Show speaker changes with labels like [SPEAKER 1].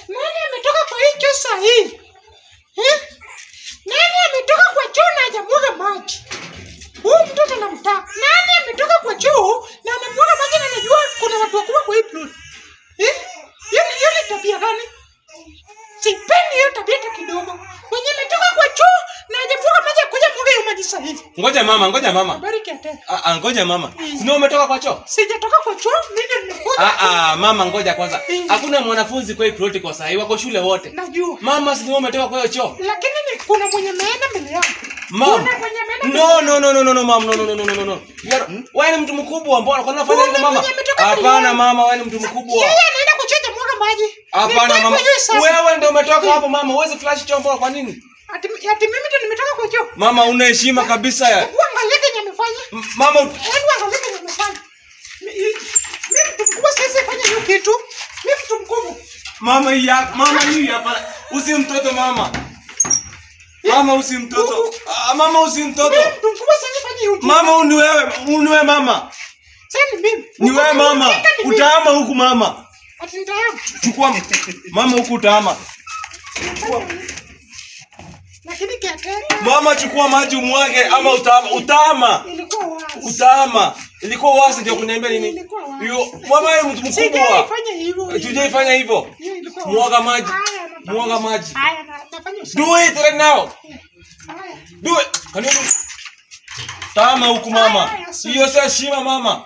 [SPEAKER 1] Nani ametoka kwa hii choo saa hii? Nani ametoka kwa choo na hajamwaga maji? Huyu mtoto namtaka. Nani ametoka kwa choo na anamwaga maji na anajua kuna watu wakubwa kwa hii plot? Hiyo ni tabia gani? Sipendi hiyo tabia hata kidogo. Mwenye ametoka kwa choo na hajamwaga maji akuja mwaga hiyo maji saa hii.
[SPEAKER 2] Ngoja mama.
[SPEAKER 1] Bariki ate.
[SPEAKER 2] Ngoja mama. Sio umetoka kwa choo?
[SPEAKER 1] Sijatoka kwa choo, mimi nimekuja.
[SPEAKER 2] Mama ngoja kwanza. Hakuna mwanafunzi kwa hii plot kwa saa hii, wako shule wote.
[SPEAKER 1] Najua.
[SPEAKER 2] Mama sio umetoka kwa hiyo choo?
[SPEAKER 1] Lakini kuna mwenye ameenda mbele yangu.
[SPEAKER 2] Mama. No, mama. No. Wewe ni mtu mkubwa, mbona unafanya hivyo mama? Hapana mama, wewe ni mtu mkubwa.
[SPEAKER 1] Yeye anaenda kuchota mwaga maji.
[SPEAKER 2] Hapana mama. Wewe ndio umetoka hapo mama, huwezi flash choo mbona kwa nini?
[SPEAKER 1] Ati mimi ndio nimetoka kwa choo.
[SPEAKER 2] Mama una heshima kabisa ya.
[SPEAKER 1] Uangalie kenye amefanya.
[SPEAKER 2] Mama,
[SPEAKER 1] angalie kenye amefanya. Mimi mtu mkubwa siwezi fanya hiyo kitu. Mimi mtu mkubwa.
[SPEAKER 2] Mama hii hapa. Usimtoto mama. Mama usimtoto. Mama usimtoto.
[SPEAKER 1] Mimi mtu mkubwa siwezi fanya hiyo kitu.
[SPEAKER 2] Mama uniwe mama.
[SPEAKER 1] Sasa mimi.
[SPEAKER 2] Ni wewe mama. Utaama huku mama.
[SPEAKER 1] Ati nitaama.
[SPEAKER 2] Chukua mama huku utaama.
[SPEAKER 1] Lakini kiateka.
[SPEAKER 2] Mama chukua maji umwage ama utaama.
[SPEAKER 1] Ilikuwa wazi.
[SPEAKER 2] Utaama. Ilikuwa wazi ndio kuniambia nini? Mama wewe mtu mkubwa.
[SPEAKER 1] Sijaifanya hivyo.
[SPEAKER 2] Tujaifanya hivyo. Mwaga maji.
[SPEAKER 1] Haya nafanya.
[SPEAKER 2] Do it right now. Do it. Can you do? Tama huku mama. Hiyo si heshima mama.